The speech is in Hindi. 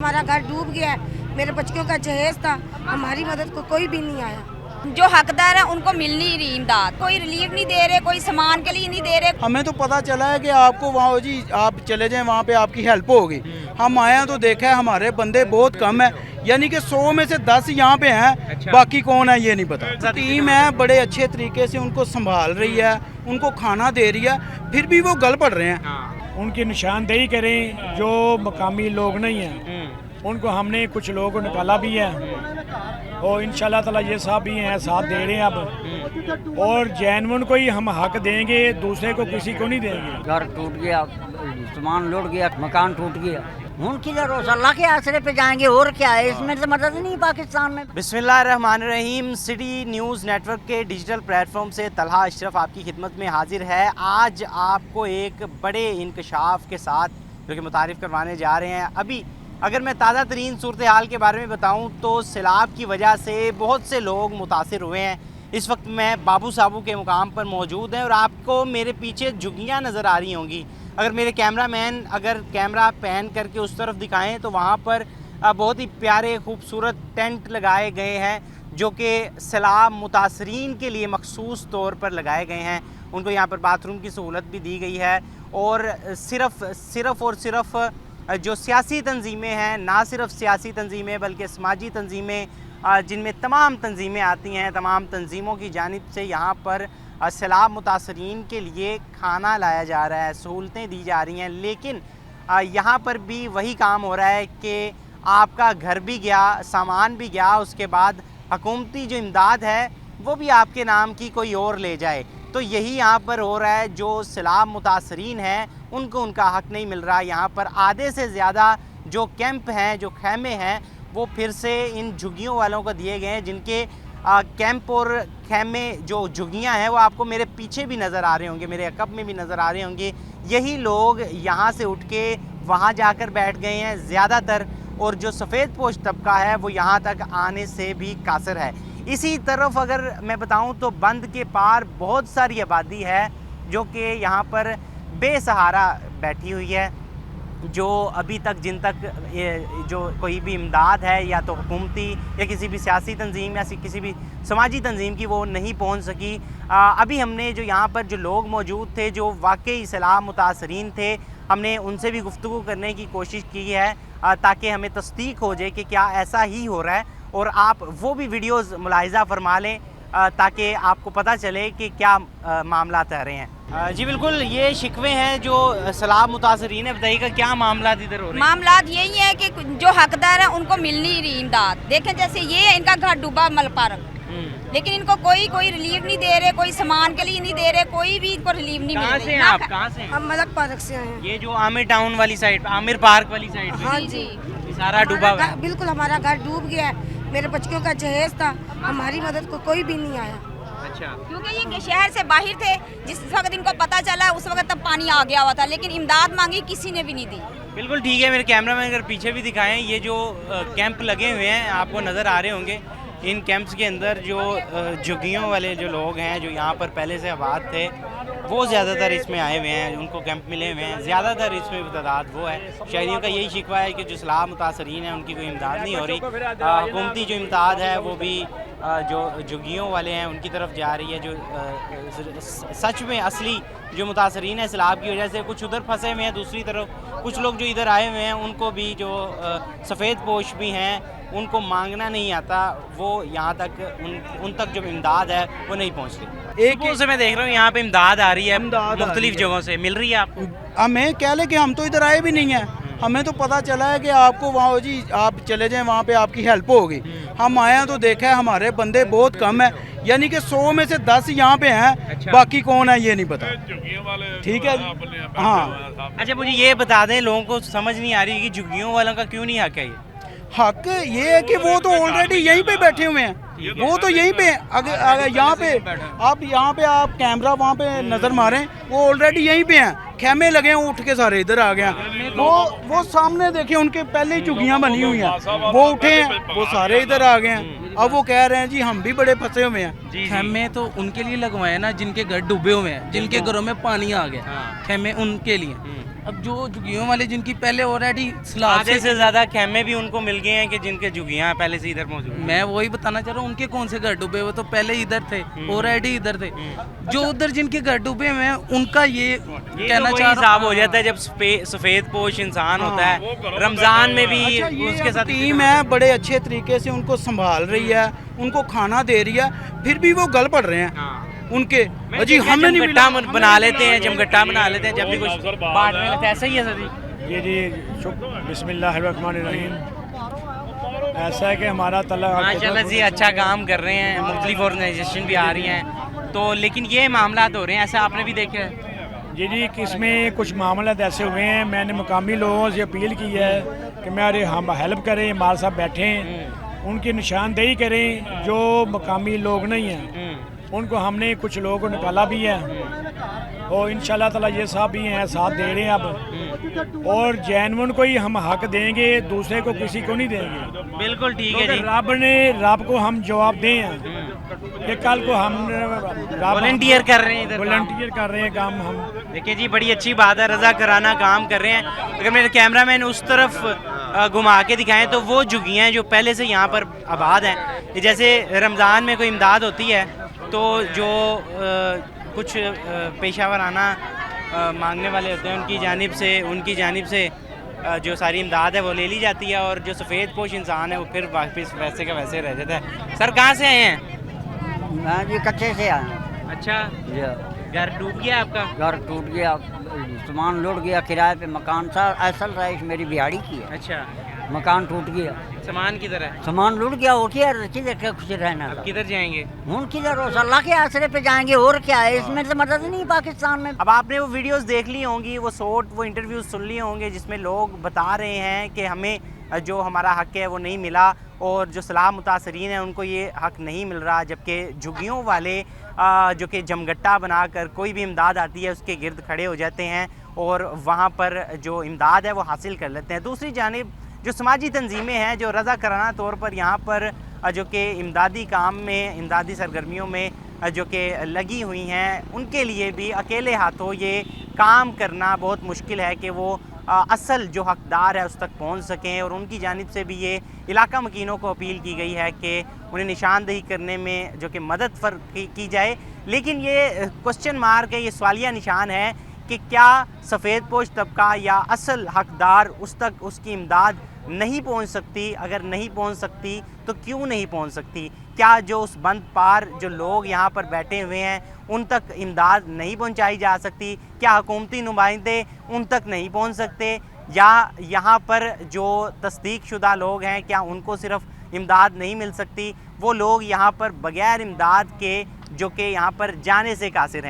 हमारा घर डूब गया है, मेरे बच्चों का जहेज था, हमारी मदद को कोई भी नहीं आया। जो हकदार है उनको मिल नहीं रही इमदाद, कोई रिलीफ नहीं दे रहे, कोई सामान के लिए नहीं दे रहे। हमें तो पता चला है कि आपको वहाँ जी आप चले जाएं, वहाँ पे आपकी हेल्प होगी। हम आए हैं तो देखा है हमारे बंदे बहुत कम है, यानी कि 100 में से 10 यहाँ पे हैं। अच्छा। बाकी कौन है ये नहीं पता। टीम है बड़े अच्छे तरीके से उनको संभाल रही है, उनको खाना दे रही है, फिर भी वो गल पड़ रहे हैं। उनकी निशानदेही करें जो मकामी लोग नहीं हैं, उनको हमने कुछ लोगों को निकाला भी है और इंशाल्लाह ताला ये साहब भी हैं, साथ दे रहे हैं अब। और जैनवन को ही हम हक देंगे, दूसरे को किसी को नहीं देंगे। घर टूट गया, सामान लुट गया, मकान टूट गया, उनकी रोज अल्लाह के आसरे पे जाएंगे और क्या है, इसमें तो मदद नहीं पाकिस्तान में। बिस्मिल्लाहिर्रहमानिर्रहीम। सिटी न्यूज़ नेटवर्क के डिजिटल प्लेटफॉर्म से तलहा अशरफ आपकी खिदमत में हाजिर है। आज आपको एक बड़े इंकशाफ के साथ जो कि मुतारिफ़ करवाने जा रहे हैं। अभी अगर मैं ताज़ा तरीन सूरत हाल के बारे में बताऊं तो सैलाब की वजह से बहुत से लोग मुतासिर हुए हैं। इस वक्त मैं बाबू साबू के मुकाम पर मौजूद हैं और आपको मेरे पीछे झुग्गियाँ नज़र आ रही होंगी। अगर मेरे कैमरामैन अगर कैमरा पैन करके उस तरफ दिखाएं तो वहाँ पर बहुत ही प्यारे खूबसूरत टेंट लगाए गए हैं जो कि सैलाब मुतासरीन के लिए मखसूस तौर पर लगाए गए हैं। उनको यहाँ पर बाथरूम की सहूलत भी दी गई है और सिर्फ़ जो सियासी तंजीमें हैं, ना सिर्फ सियासी तंजीमें बल्कि समाजी तंजीमें जिनमें तमाम तंजीमें आती हैं, तमाम तंजीमों की जानिब से यहाँ पर सैलाब मुतासरीन के लिए खाना लाया जा रहा है, सहूलतें दी जा रही हैं। लेकिन यहाँ पर भी वही काम हो रहा है कि आपका घर भी गया, सामान भी गया, उसके बाद हुकूमती जो इमदाद है वो भी आपके नाम की कोई और ले जाए। तो यही यहाँ पर हो रहा है। जो सैलाब मुतासरीन हैं उनको उनका हक़ नहीं मिल रहा। यहाँ पर आधे से ज़्यादा जो कैंप हैं, जो खैमे हैं, वो फिर से इन झुग्गियों वालों को दिए गए हैं, जिनके कैंप और खैमे जो झुग्गियाँ हैं वो आपको मेरे पीछे भी नज़र आ रहे होंगे, मेरे अकब में भी नज़र आ रहे होंगे। यही लोग यहाँ से उठ के वहाँ जाकर बैठ गए हैं ज़्यादातर, और जो सफ़ेद पोश तबका है वो यहाँ तक आने से भी कासिर है। इसी तरफ अगर मैं बताऊं तो बंद के पार बहुत सारी आबादी है जो कि यहाँ पर बेसहारा बैठी हुई है, जो अभी तक जिन तक जो कोई भी इमदाद है या तो हुकूमती या किसी भी सियासी तंजीम या किसी भी समाजी तंजीम की वो नहीं पहुँच सकी। अभी हमने जो यहाँ पर जो लोग मौजूद थे जो वाकई सैलाब मुतासरीन थे, हमने उनसे भी गुफ्तगू करने की कोशिश की है ताकि हमें तस्दीक हो जाए कि क्या ऐसा ही हो रहा है, और आप वो भी वीडियोज़ मुलाहिज़ा फरमा लें ताकि आपको पता चले कि क्या मामला तय रहे हैं। जी बिल्कुल, ये शिकवे हैं जो सैलाब मुतासरीन है। बताइएगा क्या मामला इधर हो रहे हैं? मामला यही है कि जो हकदार है उनको मिल नहीं रही इमदाद। देखें जैसे ये इनका घर डूबा मलपारक, लेकिन इनको कोई रिलीफ नहीं दे रहे, कोई सामान के लिए नहीं दे रहे, कोई भी इनको रिलीफ नहीं मिल रही। कहाँ से हैं आप? कहाँ से हैं? हम मलक पार्क से आए हैं। ये जो आमिर टाउन वाली साइड, आमिर पार्क वाली साइड पे हाँ जी, सारा डूबा हुआ है। बिल्कुल हमारा घर डूब गया है, मेरे बच्चों का जहेज था, हमारी मदद को कोई भी नहीं आया। अच्छा, क्योंकि ये शहर से बाहर थे, जिस वक्त इनको पता चला उस वक्त तब पानी आ गया हुआ था, लेकिन इमदाद मांगी किसी ने भी नहीं दी। बिल्कुल ठीक है। मेरे कैमरामैन अगर पीछे भी दिखाएं, ये जो कैंप लगे हुए हैं आपको नज़र आ रहे होंगे। इन कैंप्स के अंदर जो झुग्गियों वाले जो लोग हैं जो यहाँ पर पहले से आबाद थे वो ज़्यादातर इसमें आए हुए हैं, उनको कैंप मिले हुए हैं। ज़्यादातर इसमें तादाद वो है। शहरियों का यही शिकवा है कि जो सैलाब मुतासरीन हैं उनकी कोई इमदाद नहीं हो रही। हुकूमती जो इमदाद है वो भी जो झुग्गियों वाले हैं उनकी तरफ जा रही है। जो सच में असली जो मुतासरीन है सैलाब की वजह से, कुछ उधर फंसे हुए हैं, दूसरी तरफ कुछ लोग जो इधर आए हुए हैं उनको भी जो सफ़ेद पोश भी हैं उनको मांगना नहीं आता, वो यहाँ तक उन तक जो इमदाद है वो नहीं पहुँचती। एक से मैं देख रहा हूँ यहाँ पे इमदाद आ रही है, मुख्तलिफ जगहों से मिल रही है आपको। हमें क्या ले कि हम तो इधर आए भी नहीं हैं। हमें तो पता चला है कि आपको वहाँ जी आप चले जाएं, वहाँ पे आपकी हेल्प होगी। हम आए हैं तो देखा है हमारे बंदे बहुत कम है, यानी कि 100 में से 10 यहाँ पे हैं। अच्छा। बाकी कौन है ये नहीं पता। ठीक है जी, हाँ। अच्छा, मुझे ये बता दें, लोगों को समझ नहीं आ रही कि झुग्गियों वालों का क्यों नहीं हक है। ये हक ये है कि वो तो ऑलरेडी यहीं पे बैठे हुए हैं, वो तो यहीं पे अगर यहाँ पे आप कैमरा वहाँ पे नज़र मारें, वो ऑलरेडी यहीं पे हैं, खेमे लगे हैं, उठ के सारे इधर आ गए हैं। वो सामने देखें, उनके पहले ही झुग्गियाँ बनी हुई हैं, वो उठे हैं, वो सारे इधर आ गए हैं। अब वो कह रहे हैं जी हम भी बड़े फंसे हुए हैं। खेमे तो उनके लिए लगवाए ना जिनके घर डूबे हुए हैं, जिनके घरों में पानी आ गया। हाँ। खेमे उनके लिए। अब जो झुग्गियों वाले जिनकी पहले ऑलरेडी स्लैब आधे से ज़्यादा खेमे भी उनको मिल गए हैं कि जिनके झुग्गियाँ पहले से इधर मौजूद हैं। मैं वही बताना चाह रहा हूँ, उनके कौन से घर डूबे हुए तो पहले इधर थे, ऑलरेडी इधर थे। जो उधर जिनके घर डूबे हुए हैं उनका ये कहना चाह रहा हिसाब हो जाता है जब सफ़ेद पोश इंसान होता है। रमज़ान में भी अच्छा, ये उसके साथ टीम है बड़े अच्छे तरीके से उनको संभाल रही है, उनको खाना दे रही है, फिर भी वो गल पड़ रहे हैं उनके। जी हमें नहीं मिला, जमगट्टा बना लेते हैं, जमगट्टा बना लेते हैं जब भी कुछ बांटने लगता है। ऐसा ही है सर जी। जी बिस्मिल्लाहिर्रहमानिर्रहीम। ऐसा है कि हमारा तला माशाल्लाह जी अच्छा काम कर रहे हैं, मुख्तलिफ ऑर्गेनाइजेशन भी आ रही हैं तो, लेकिन ये मामला हो रहे हैं ऐसा आपने भी देखा है? जी इसमें कुछ मामला ऐसे हुए हैं, मैंने मुकामी लोगों से अपील की है कि मेरे हम हेल्प करें, हमारे साथ बैठें, उनकी निशानदेही करें। जो मुकामी लोग नहीं हैं उनको हमने कुछ लोगों को निकाला भी है और इंशाल्लाह ताला ये साहब भी हैं साथ दे रहे हैं अब, और जैनवन को ही हम हक देंगे, दूसरे को किसी को नहीं देंगे। बिल्कुल ठीक है जी। रब को हम जवाब दें कि कल को हम वॉलंटियर कर रहे हैं इधर, वॉलंटियर कर रहे हैं काम हम। देखिए जी बड़ी अच्छी बात है, रजा कराना काम कर रहे हैं। अगर मेरे कैमरामैन उस तरफ घुमा के दिखाएं तो वो झुग्गियाँ हैं जो पहले से यहाँ पर आबाद हैं। जैसे रमज़ान में कोई इमदाद होती है तो जो कुछ पेशा वराना मांगने वाले होते हैं उनकी जानिब से जो सारी इमदाद है वो ले ली जाती है, और जो सफ़ेद पोश इंसान है वो फिर वापस वैसे का वैसे रह जाता है। सर कहाँ से आए हैं? मैं जी कच्चे से आया। अच्छा, जी घर डूब गया आपका? घर टूट गया, सामान लुट गया, किराए पे मकान था, असल रहाइश मेरी बिहाड़ी की है, अच्छा, मकान टूट गया, सामान किधर है? सामान लुट गया, और क्या किधर क्या कुछ रहना अब था। किधर जाएंगे? हूँ किधर हो, अल्लाह के आसरे पे जाएंगे और क्या है, इसमें तो मदद नहीं पाकिस्तान में। अब आपने वो वीडियोस देख ली होंगी, वो इंटरव्यूज सुन लिए होंगे जिसमें लोग बता रहे हैं कि हमें जो हमारा हक है वो नहीं मिला, और जो सलाह मुतासरीन है उनको ये हक नहीं मिल रहा, जबकि झुग्गियों वाले जो कि जमगट्टा बनाकर कोई भी इमदाद आती है उसके गिर्द खड़े हो जाते हैं और वहाँ पर जो इमदाद है वो हासिल कर लेते हैं। दूसरी जानिब जो समाजी तंजीमें हैं जो रज़ा कराना तौर पर यहाँ पर जो कि इमदादी काम में, इमदादी सरगर्मियों में जो कि लगी हुई हैं, उनके लिए भी अकेले हाथों ये काम करना बहुत मुश्किल है कि वो असल जो हकदार है उस तक पहुंच सकें। और उनकी जानिब से भी ये इलाका मकीनों को अपील की गई है कि उन्हें निशानदेही करने में जो कि मदद की जाए। लेकिन ये क्वेश्चन मार्क है, ये सवालिया निशान है कि क्या सफ़ेद पोश तबका या असल हकदार उस तक उसकी इमदाद नहीं पहुंच सकती? अगर नहीं पहुंच सकती तो क्यों नहीं पहुंच सकती? क्या जो उस बंद पार जो लोग यहाँ पर बैठे हुए हैं उन तक इमदाद नहीं पहुंचाई जा सकती? क्या हुकूमती नुमाइंदे उन तक नहीं पहुंच सकते? या यहाँ पर जो तस्दीक शुदा लोग हैं क्या उनको सिर्फ इमदाद नहीं मिल सकती? वो लोग यहाँ पर बग़ैर इमदाद के जो कि यहाँ पर जाने से कासिर हैं।